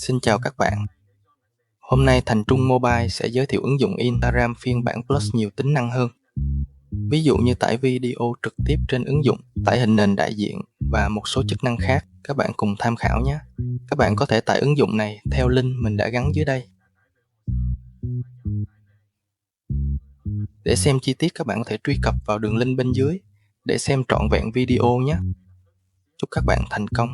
Xin chào các bạn. Hôm nay Thành Trung Mobile sẽ giới thiệu ứng dụng Instagram phiên bản Plus nhiều tính năng hơn. Ví dụ như tải video trực tiếp trên ứng dụng, tải hình nền đại diện và một số chức năng khác. Các bạn cùng tham khảo nhé. Các bạn có thể tải ứng dụng này theo link mình đã gắn dưới đây. Để xem chi tiết, các bạn có thể truy cập vào đường link bên dưới để xem trọn vẹn video nhé. Chúc các bạn thành công.